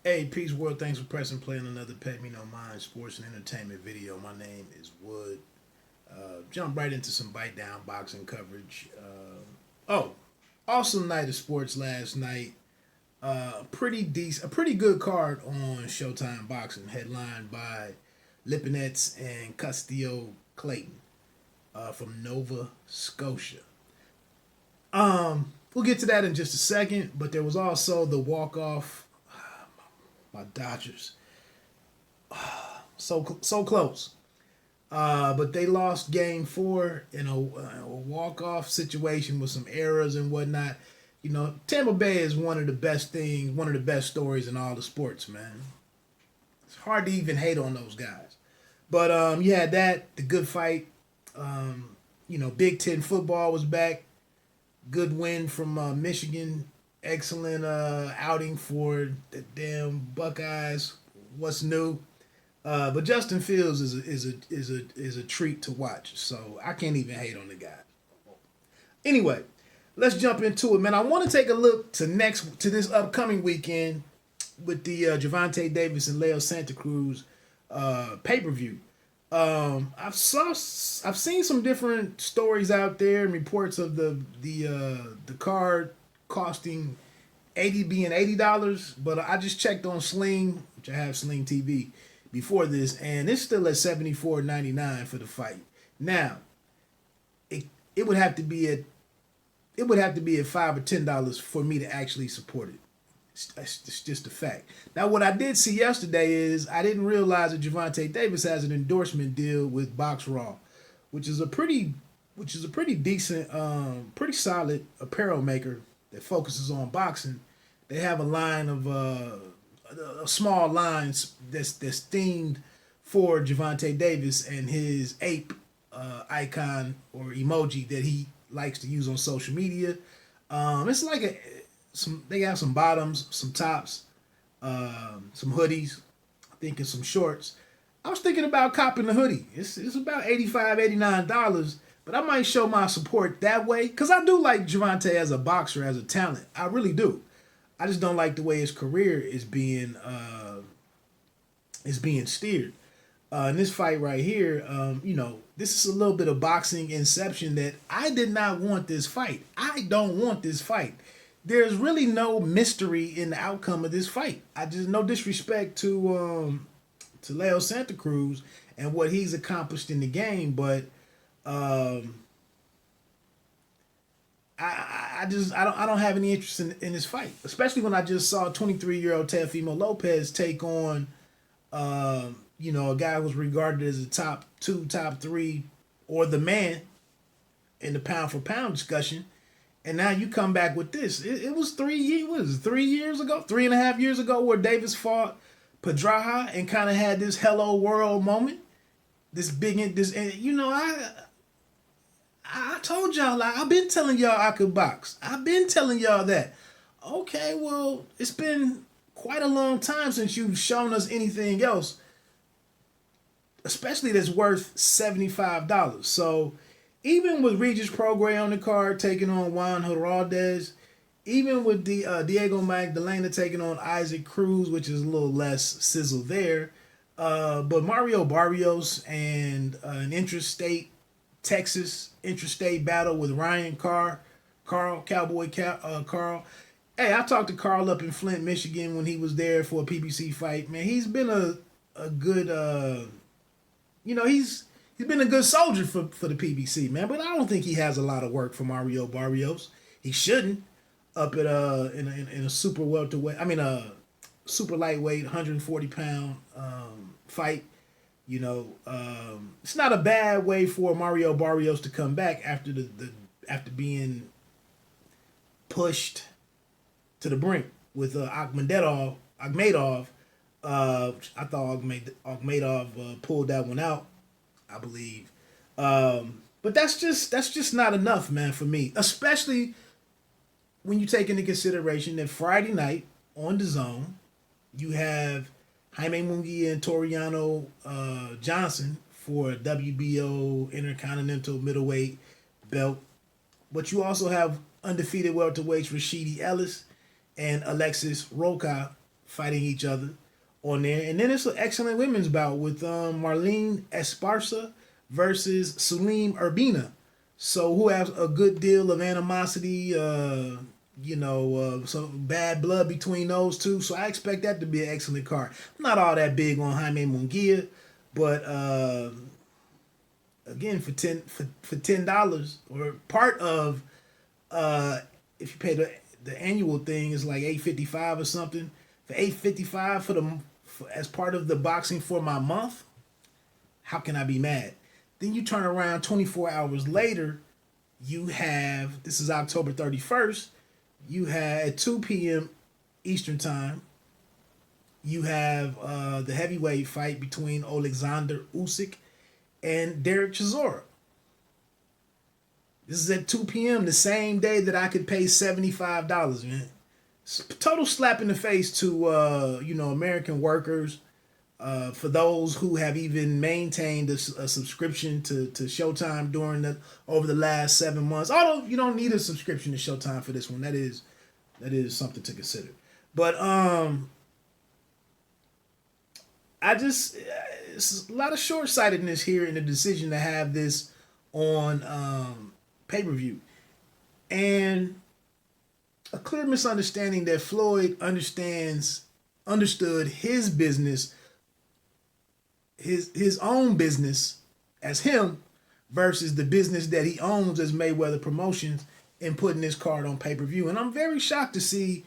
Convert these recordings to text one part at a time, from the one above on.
Hey, peace world. Thanks for pressing play on another Pet Me No Mind sports and entertainment video. My name is Wood. Jump right into some bite down boxing coverage. Oh, awesome night of sports last night. Pretty decent, a pretty good card on Showtime Boxing, headlined by Lipinets and Castillo-Clayton from Nova Scotia. We'll get to that in just a second, but there was also the walk off. My Dodgers, so close. But they lost game four in a walk-off situation with some errors and whatnot. You know, Tampa Bay is one of the best things, one of the best stories in all the sports, man. It's hard to even hate on those guys. But you had that, the good fight. Big Ten football was back. Good win from Michigan. Excellent outing for the damn Buckeyes. What's new? But Justin Fields is a treat to watch. So I can't even hate on the guy. Anyway, let's jump into it, man. I want to take a look to this upcoming weekend with the Gervonta Davis and Leo Santa Cruz pay per view. I've seen some different stories out there and reports of the card costing being $80, but I just checked on Sling, which I have Sling TV before this, and it's still at $74.99 for the fight. Now, it would have to be at $5 or $10 for me to actually support it. It's just a fact. Now, what I did see yesterday is I didn't realize that Gervonta Davis has an endorsement deal with Box Raw, which is a pretty decent, pretty solid apparel maker that focuses on boxing. They have a line of a small lines that's themed for Gervonta Davis and his ape icon or emoji that he likes to use on social media. It's like they have some bottoms, some tops, some hoodies, I think, and some shorts. I was thinking about copping the hoodie. It's about $89, but I might show my support that way because I do like Gervonta as a boxer, as a talent. I really do. I just don't like the way his career is being steered. In this fight right here, this is a little bit of boxing inception that I did not want this fight. I don't want this fight. There's really no mystery in the outcome of this fight. I just no disrespect to Leo Santa Cruz and what he's accomplished in the game, but I don't have any interest in this fight, especially when I just saw 23-year-old Teofimo Lopez take on a guy who was regarded as a top two, top three, or the man in the pound for pound discussion. And now you come back with this. It was 3 years. What is it, 3 years ago? 3.5 years ago, where Davis fought Pedraja and kind of had this hello world moment. This big, this, and I told y'all, like, I've been telling y'all I could box. I've been telling y'all that. Okay, well, it's been quite a long time since you've shown us anything else, especially that's worth $75. So even with Regis Prograis on the card taking on Juan Heraldez, even with the Diego Magdalena taking on Isaac Cruz, which is a little less sizzle there, but Mario Barrios and an Texas interstate battle with Ryan Carl. Hey, I talked to Carl up in Flint, Michigan when he was there for a PBC fight. Man, he's been a good he's been a good soldier for the PBC, man. But I don't think he has a lot of work for Mario Barrios. He shouldn't up at in a super welterweight. I mean a super lightweight, 140-pound fight. It's not a bad way for Mario Barrios to come back after after being pushed to the brink with Akhmedov. I thought Akhmedov pulled that one out, I believe. But that's just not enough, man, for me. Especially when you take into consideration that Friday night on the Zone, you have Jaime Munguia and Toriano Johnson for a WBO Intercontinental Middleweight belt. But you also have undefeated welterweights Rashidi Ellis and Alexis Roca fighting each other on there. And then it's an excellent women's bout with Marlene Esparza versus Suleim Urbina. So who has a good deal of animosity, some bad blood between those two. So I expect that to be an excellent card. I'm not all that big on Jaime Munguia, but again, for $10 or part of if you pay the annual thing is like $8.55 or something. For $8.55 as part of the boxing for my month, how can I be mad? Then you turn around 24 hours later, you have, this is October 31st, you had at 2 p.m. Eastern Time, you have the heavyweight fight between Alexander Usyk and Derek Chisora. This is at 2 p.m. the same day that I could pay $75, man. Total slap in the face to American workers, for those who have even maintained a subscription to Showtime over the last 7 months. Although you don't need a subscription to Showtime for this one, that is something to consider. But it's a lot of short-sightedness here in the decision to have this on pay-per-view, and a clear misunderstanding that Floyd understood his business, his own business as him versus the business that he owns as Mayweather Promotions, in putting this card on pay-per-view. And I'm very shocked to see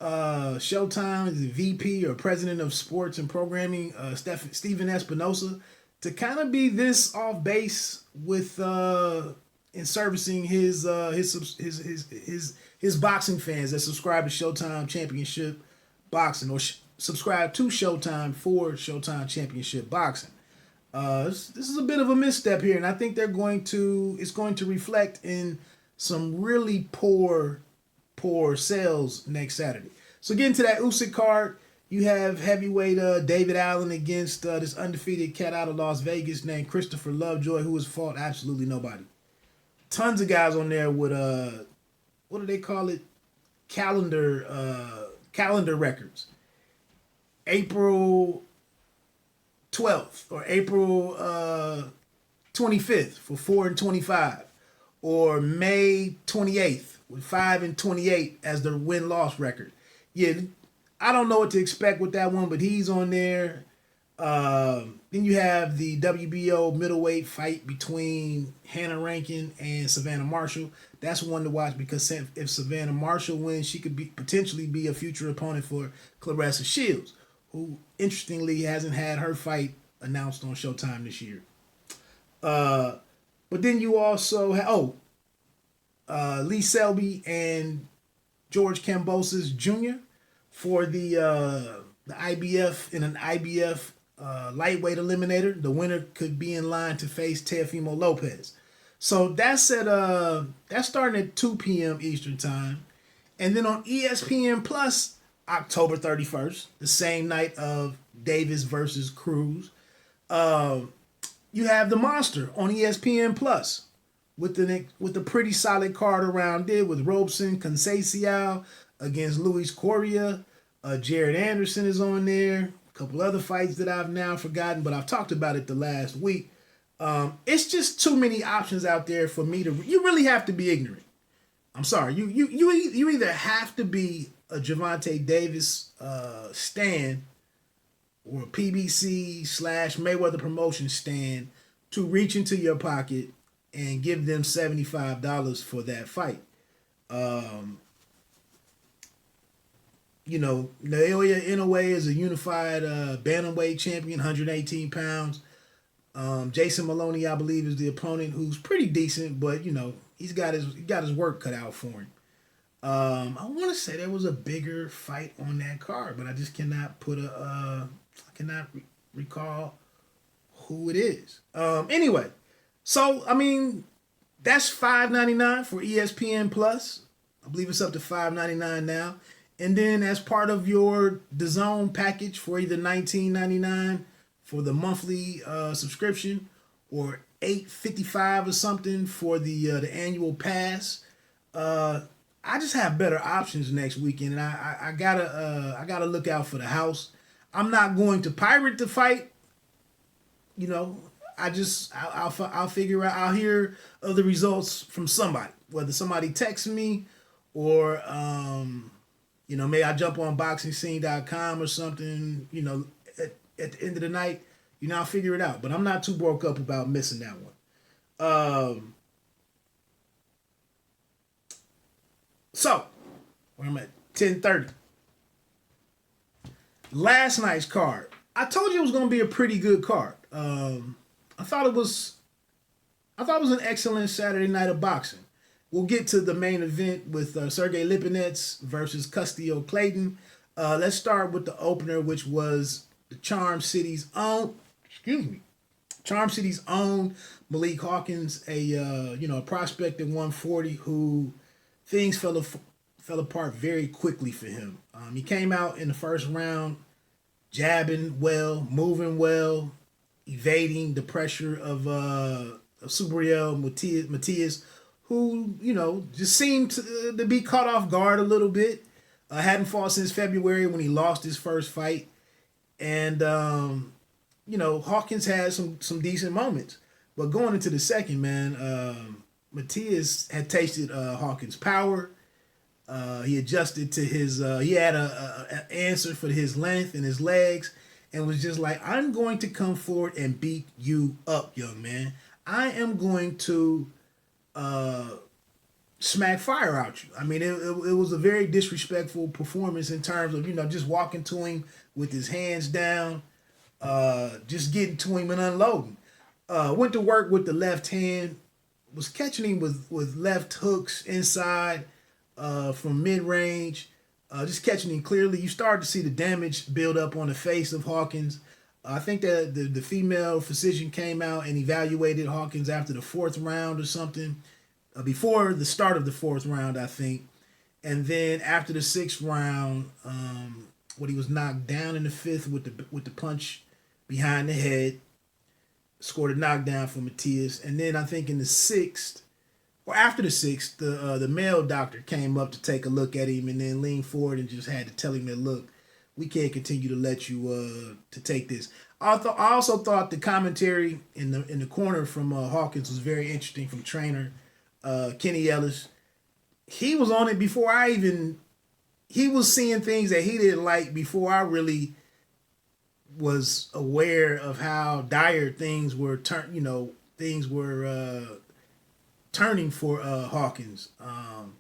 Showtime, the VP or President of Sports and Programming, Stephen Espinosa, to kind of be this off base with in servicing his boxing fans that subscribe to Showtime Championship Boxing or subscribe to Showtime for Showtime Championship Boxing. This is a bit of a misstep here, and I think it's going to reflect in some really poor sales next Saturday. So getting to that Usyk card, you have heavyweight David Allen against this undefeated cat out of Las Vegas named Christopher Lovejoy, who has fought absolutely nobody. Tons of guys on there with what do they call it? Calendar records. April 12th or April 25th for 4-25, or May 28th with 5-28 as the win-loss record. Yeah, I don't know what to expect with that one, but he's on there. Then you have the WBO middleweight fight between Hannah Rankin and Savannah Marshall. That's one to watch because if Savannah Marshall wins, she could potentially be a future opponent for Claressa Shields, who interestingly hasn't had her fight announced on Showtime this year. But then you also have Lee Selby and George Kambosos Jr. for the IBF in an IBF lightweight eliminator. The winner could be in line to face Teofimo Lopez. So that's starting at 2 p.m. Eastern Time. And then on ESPN Plus, October 31st, the same night of Davis versus Cruz, you have the Monster on ESPN Plus with the pretty solid card around it with Robeson Conceição against Luis Correa. Jared Anderson is on there. A couple other fights that I've now forgotten, but I've talked about it the last week. It's just too many options out there for me to. You really have to be ignorant. I'm sorry. You either have to be a Gervonta Davis stan or a PBC / Mayweather Promotion stan to reach into your pocket and give them $75 for that fight. Naoya Inoue is a unified bantamweight champion, 118 pounds. Jason Maloney, I believe, is the opponent, who's pretty decent, but he's got his work cut out for him. I want to say there was a bigger fight on that card, but I just cannot recall who it is. Anyway, so that's $5.99 for ESPN Plus. I believe it's up to $5.99 now. And then as part of your DAZN package for either $19.99 for the monthly subscription or $8.55 or something for the annual pass, I just have better options next weekend, and I gotta look out for the house. I'm not going to pirate the fight. You know, I'll figure out. I'll hear of the results from somebody, whether somebody texts me or maybe I jump on boxingscene.com or something. At the end of the night, I'll figure it out. But I'm not too broke up about missing that one. So, where I'm at, 10:30. Last night's card. I told you it was going to be a pretty good card. I thought it was an excellent Saturday night of boxing. We'll get to the main event with Sergey Lipinets versus Malik-Clayton. Let's start with the opener, which was the Charm City's own Malik Hawkins, a prospect at 140 who things fell apart very quickly for him. He came out in the first round jabbing well, moving well, evading the pressure of Subriel Matias, who just seemed to be caught off guard a little bit. Hadn't fought since February when he lost his first fight, and Hawkins had some decent moments. But going into the second, man, Matias had tasted Hawkins' power. He adjusted to his. He had an answer for his length and his legs, and was just like, "I'm going to come forward and beat you up, young man. I am going to smack fire out you." I mean, it was a very disrespectful performance in terms of just walking to him with his hands down, just getting to him and unloading. Went to work with the left hand, was catching him with left hooks inside from mid-range, just catching him clearly. You start to see the damage build up on the face of Hawkins. I think that the female physician came out and evaluated Hawkins after the fourth round or something, before the start of the fourth round, I think. And then after the sixth round, when he was knocked down in the fifth with the punch behind the head, scored a knockdown for Matias. And then I think in the sixth, or after the sixth, the male doctor came up to take a look at him and then leaned forward and just had to tell him that, look, we can't continue to let you to take this. I also thought the commentary in the corner from Hawkins was very interesting from trainer Kenny Ellis. He was on it before he was seeing things that he didn't like before I really was aware of how dire things were turning for Hawkins. And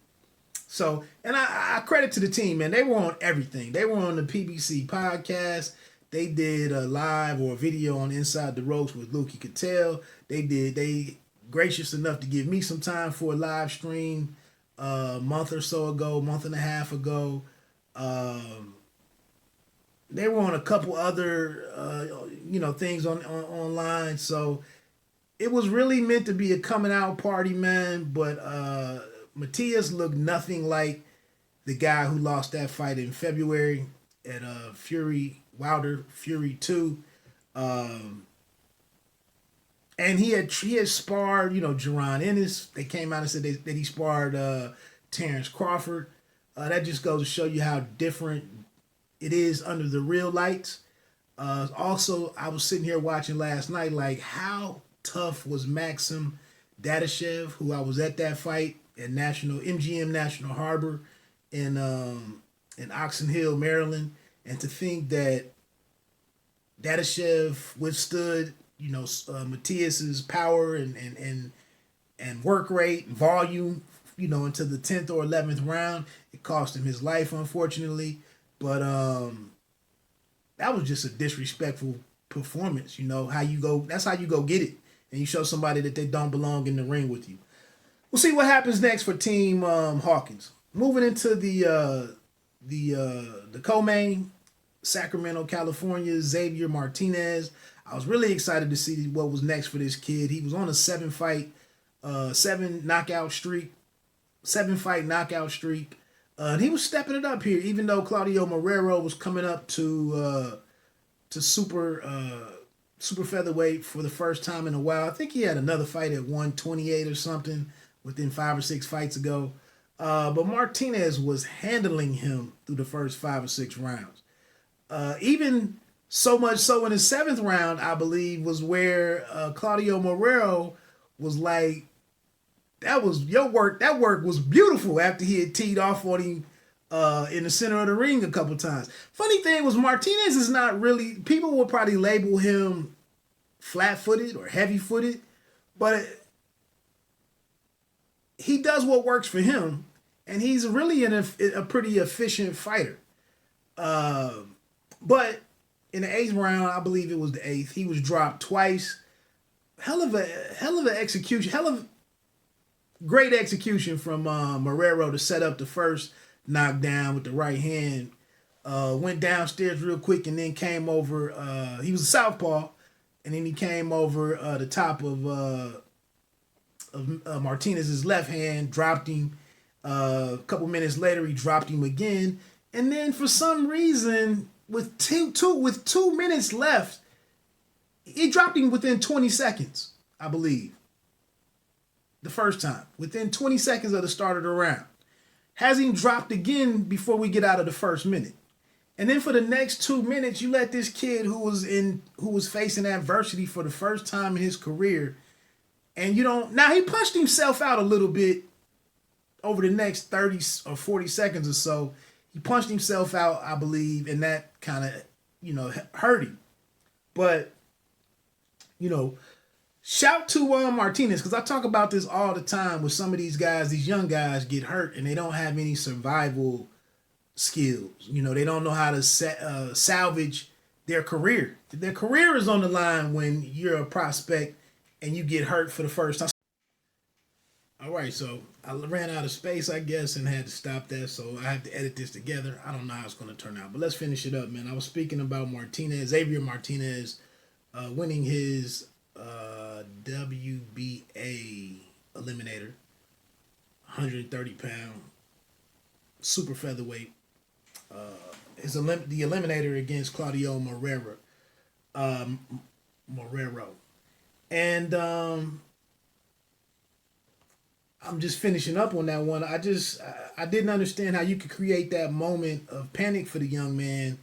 I credit to the team, man. They were on everything. They were on the PBC podcast. They did a live or a video on Inside the Ropes with Luke. You could tell they gracious enough to give me some time for a live stream month and a half ago. They were on a couple other things on online. So it was really meant to be a coming out party, man. But Matias looked nothing like the guy who lost that fight in February at Wilder Fury 2. And he had sparred, Jerome Ennis. They came out and said that he sparred Terrence Crawford. That just goes to show you how different it is under the real lights. Also, I was sitting here watching last night, like, how tough was Maxim Dadashev, who I was at that fight at MGM National Harbor in Oxon Hill, Maryland. And to think that Dadashev withstood, Matias's power and work rate, volume, into the 10th or 11th round. It cost him his life, unfortunately. But that was just a disrespectful performance. How you go. That's how you go get it, and you show somebody that they don't belong in the ring with you. We'll see what happens next for Team Hawkins. Moving into the co-main, Sacramento, California, Xavier Martinez. I was really excited to see what was next for this kid. He was on a 7-fight knockout streak. And he was stepping it up here, even though Inoue-Maloney was coming up to super featherweight for the first time in a while. I think he had another fight at 128 or something within 5 or 6 fights ago. But Martinez was handling him through the first 5 or 6 rounds. Even so much so in the 7th round, I believe, was where Claudio-Marrero was like, that was your work. That work was beautiful after he had teed off on him in the center of the ring a couple times. Funny thing was Martinez is not really, people will probably label him flat-footed or heavy-footed, but he does what works for him, and he's really a pretty efficient fighter. But in the 8th round, I believe it was the 8th, he was dropped twice. Hell of an execution, great execution from Marrero to set up the first knockdown with the right hand. Went downstairs real quick and then came over. He was a southpaw, and then he came over the top of Martinez's left hand, dropped him. A couple minutes later, he dropped him again, and then for some reason, with 2 minutes left, he dropped him within 20 seconds, I believe. The first time, within 20 seconds of the start of the round. Has him dropped again before we get out of the first minute. And then for the next 2 minutes, you let this kid who was facing adversity for the first time in his career, and you don't, now he punched himself out a little bit over the next 30 or 40 seconds or so. He punched himself out, I believe, and that kind of, hurt him. But, shout to Martinez, because I talk about this all the time with some of these guys. These young guys get hurt and they don't have any survival skills. They don't know how to salvage their career. Their career is on the line when you're a prospect and you get hurt for the first time. All right, so I ran out of space, I guess, and had to stop that. So I have to edit this together. I don't know how it's going to turn out, but let's finish it up, man. I was speaking about Xavier Martinez winning his WBA eliminator, 130-pound super featherweight. The eliminator against Claudio-Marrero. And I'm just finishing up on that one. I didn't understand how you could create that moment of panic for the young man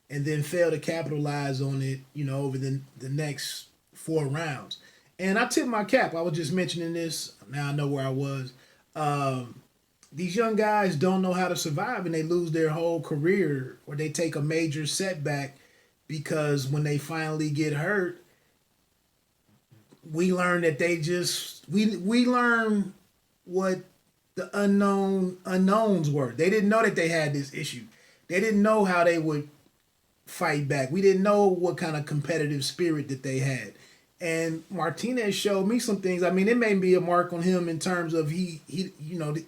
and then fail to capitalize on it, over the next 4 rounds. And I tip my cap. I was just mentioning this. Now I know where I was. These young guys don't know how to survive, and they lose their whole career, or they take a major setback because when they finally get hurt, we learn that we learn what the unknowns were. They didn't know that they had this issue. They didn't know how they would fight back. We didn't know what kind of competitive spirit that they had. And Martinez showed me some things. I mean, it may be a mark on him in terms of he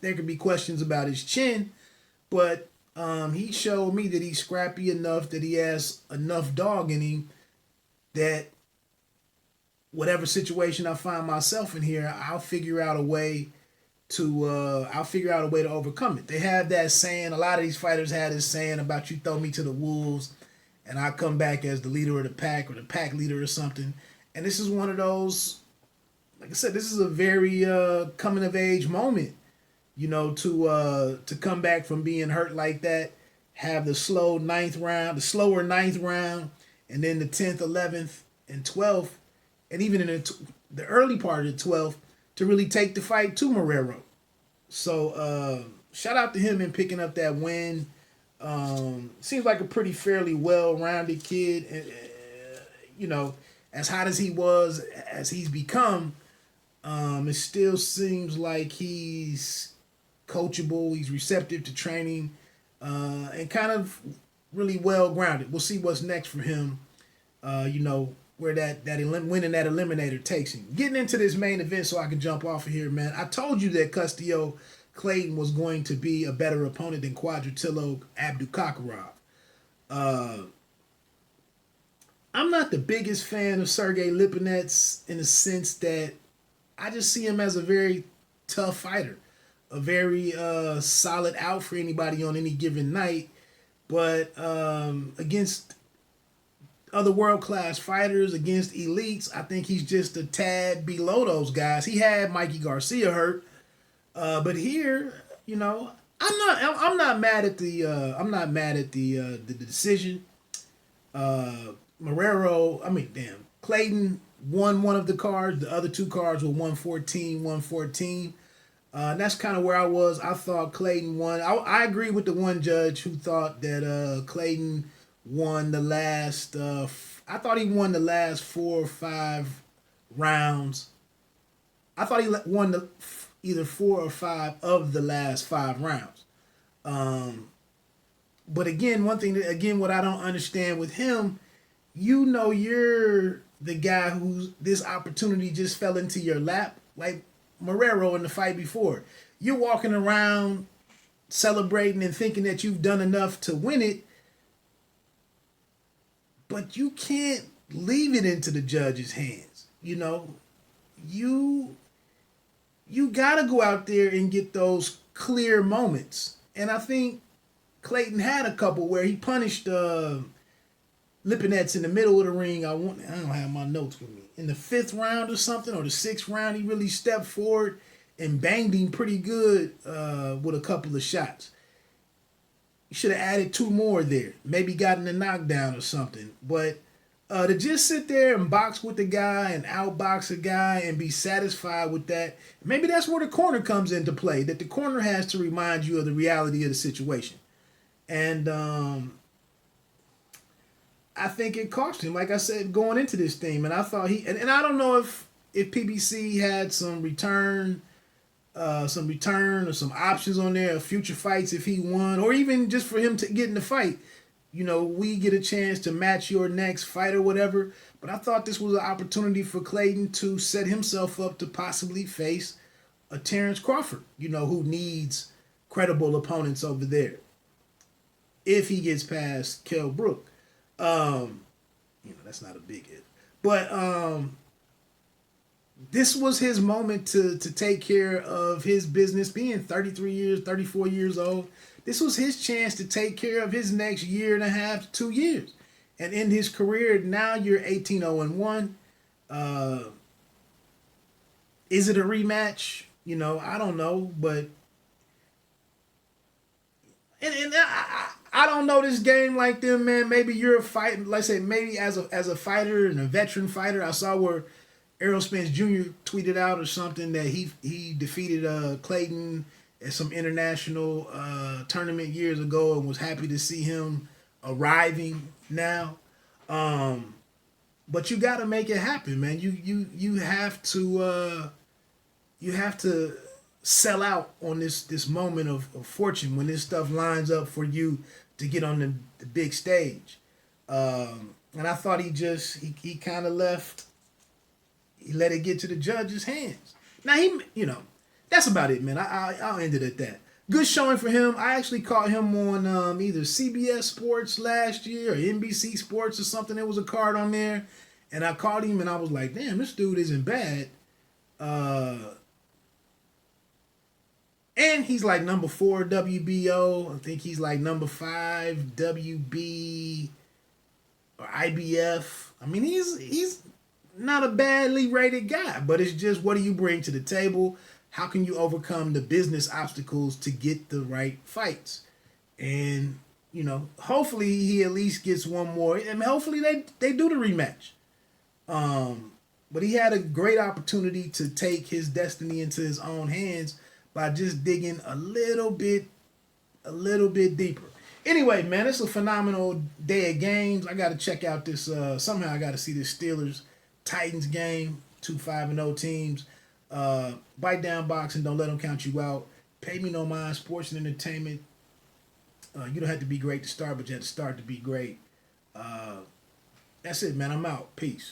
there could be questions about his chin, but he showed me that he's scrappy enough, that he has enough dog in him that whatever situation I find myself in here, I'll figure out a way to overcome it. They have that saying, a lot of these fighters had this saying about, you throw me to the wolves and I come back as the leader of the pack or the pack leader or something. And this is one of those, like I said, this is a very coming of age moment, to come back from being hurt like that, have the slower ninth round, and then the 10th, 11th, and 12th, and even in the early part of the 12th, to really take the fight to Marrero. So shout out to him in picking up that win. Seems like a pretty fairly well-rounded kid. As hot as he was, as he's become, it still seems like he's coachable, he's receptive to training, and kind of really well-grounded. We'll see what's next for him, where winning that eliminator takes him. Getting into this main event so I can jump off of here, man. I told you that Malik-Clayton was going to be a better opponent than Quadratilo Abdukakharov. I'm not the biggest fan of Sergey Lipinets in the sense that I just see him as a very tough fighter, a very solid out for anybody on any given night. But against other world-class fighters, against elites, I think he's just a tad below those guys. He had Mikey Garcia hurt, but here You know, I'm not mad at the decision. Clayton won one of the cards. The other two cards were 114, 114. And that's kind of where I was. I thought Clayton won. I agree with the one judge who thought that Clayton won the last. I thought he won the last 4 or 5 rounds. I thought he won either 4 or 5 of the last 5 rounds. But again, what I don't understand with him, you're the guy who's this opportunity just fell into your lap, like Marrero in the fight before. You're walking around celebrating and thinking that you've done enough to win it, but you can't leave it into the judge's hands. You got to go out there and get those clear moments. And I think Clayton had a couple where he punished Lipinets in the middle of the ring. I don't have my notes with me. In the 5th round or something, or the 6th round, he really stepped forward and banged him pretty good with a couple of shots. You should have added 2 more there. Maybe gotten a knockdown or something. But to just sit there and box with the guy and outbox a guy and be satisfied with that, maybe that's where the corner comes into play, that the corner has to remind you of the reality of the situation. And I think it cost him, like I said, going into this thing. And I thought and I don't know if PBC had some return or some options on there, future fights if he won, or even just for him to get in the fight. We get a chance to match your next fight or whatever. But I thought this was an opportunity for Clayton to set himself up to possibly face a Terrence Crawford, who needs credible opponents over there. If he gets past Kell Brook. That's not a big hit. But this was his moment to take care of his business, being 34 years old. This was his chance to take care of his next year and a half, 2 years. And in his career, now you're 18-0-1. Is it a rematch? I don't know, but and I don't know this game like them, man. Maybe you're a fighter. Let's say maybe as a fighter and a veteran fighter. I saw where Errol Spence Jr. tweeted out or something that he defeated Clayton at some international tournament years ago and was happy to see him arriving now. But you got to make it happen, man. You have to sell out on this moment of fortune when this stuff lines up for you to get on the big stage. And I thought he kind of he let it get to the judge's hands. Now that's about it, man. I'll end it at that. Good showing for him. I actually caught him on either CBS Sports last year or NBC Sports or something. There was a card on there, and I caught him, and I was like, damn, this dude isn't bad. And he's like number 4 WBO. I think he's like number 5 WB or IBF. I mean, he's not a badly rated guy, but it's just, what do you bring to the table? How can you overcome the business obstacles to get the right fights? And, hopefully he at least gets one more. And hopefully they do the rematch. But he had a great opportunity to take his destiny into his own hands by just digging a little bit deeper. Anyway, man, it's a phenomenal day of games. I got to check out this. Somehow I got to see this Steelers-Titans game. 2 5-0 teams. Bite down boxing. Don't let them count you out. Pay me no mind. Sports and entertainment. You don't have to be great to start, but you have to start to be great. That's it, man. I'm out. Peace.